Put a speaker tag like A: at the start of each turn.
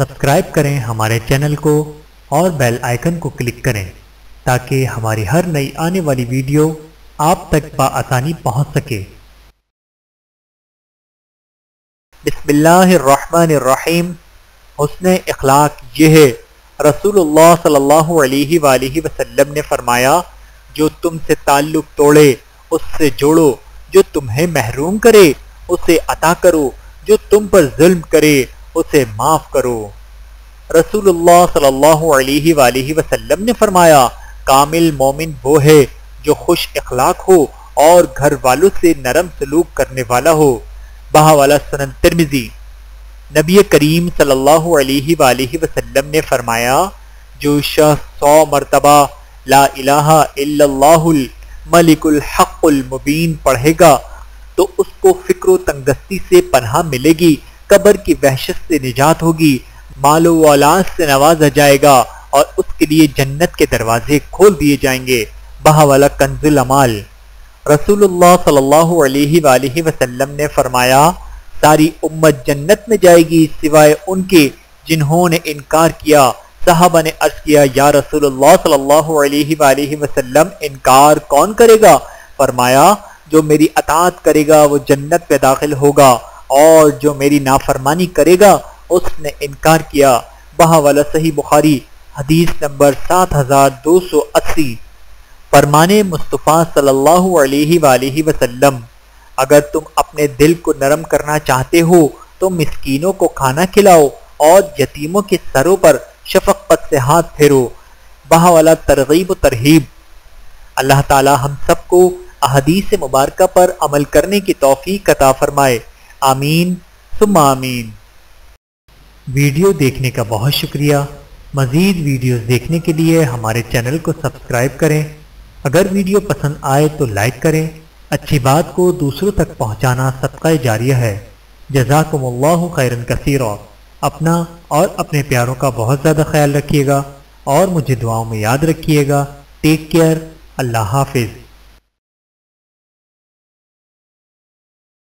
A: Subscribe کریں ہمارے channel کو اور بیل آئیکن کو کلک کریں تاکہ ہماری ہر نئی آنے والی ویڈیو آپ تک بآسانی پہنچ سکے۔ بسم اللہ الرحمن الرحیم۔ حسن اخلاق یہ ہے، رسول اللہ صلی اللہ علیہ وآلہ وسلم نے فرمایا، جو تم سے تعلق توڑے اس سے جوڑو، جو تمہیں محروم کرے اسے عطا کرو، جو تم پر ظلم کرے اسے معاف کرو۔ رسول اللہ صلی اللہ علیہ وآلہ وسلم نے فرمایا، کامل مومن وہ ہے جو خوش اخلاق ہو اور گھر والوں سے نرم سلوک کرنے والا ہو۔ بہاولہ سنن ترمذی۔ نبی کریم صلی اللہ علیہ وآلہ وسلم نے فرمایا، جو شخص 100 مرتبہ لا الہ الا اللہ الملک الحق المبین پڑھے گا تو اس کو فکر و تنگستی سے پناہ ملے گی، قبر کی وحشت سے نجات ہوگی، مال و اولاد سے نوازا جائے گا اور اس کے لیے جنت کے دروازے کھول دیے جائیں گے۔ بہاولہ کنز الامال۔ رسول اللہ صلی اللہ علیہ وآلہ وسلم نے فرمایا، ساری امت جنت میں جائے گی سوائے ان کے جنہوں نے انکار کیا۔ صحابہ نے عرض کیا، یا رسول اللہ صلی اللہ علیہ وآلہ وسلم انکار کون کرے گا؟ فرمایا، جو میری اطاعت کرے گا وہ جنت میں داخل ہوگا اور جو میری نافرمانی کرے گا اس نے انکار کیا۔ بہاولہ صحیح بخاری، حدیث نمبر 7280۔ فرمان مصطفیٰ صلی اللہ علیہ وآلہ وسلم، اگر تم اپنے دل کو نرم کرنا چاہتے ہو تو مسکینوں کو کھانا کھلاؤ اور یتیموں کے سروں پر شفقت سے ہاتھ پھیرو۔ بہاولہ ترغیب و ترہیب۔ اللہ تعالی ہم سب کو احادیث مبارکہ پر عمل کرنے کی توفیق عطا فرمائے، آمین ثم آمین۔ ویڈیو دیکھنے کا بہت شکریہ۔ مزید ویڈیوز دیکھنے کے لیے ہمارے چینل کو سبسکرائب کریں۔ اگر ویڈیو پسند آئے تو لائک کریں۔ اچھی بات کو دوسروں تک پہنچانا صدقہ جاریہ ہے۔ جزاکم اللہ خیرا کثیرا۔ اپنا اور اپنے پیاروں کا بہت زیادہ خیال رکھیے گا اور مجھے دعاؤں میں یاد رکھیے گا۔ Take care. اللہ حافظ۔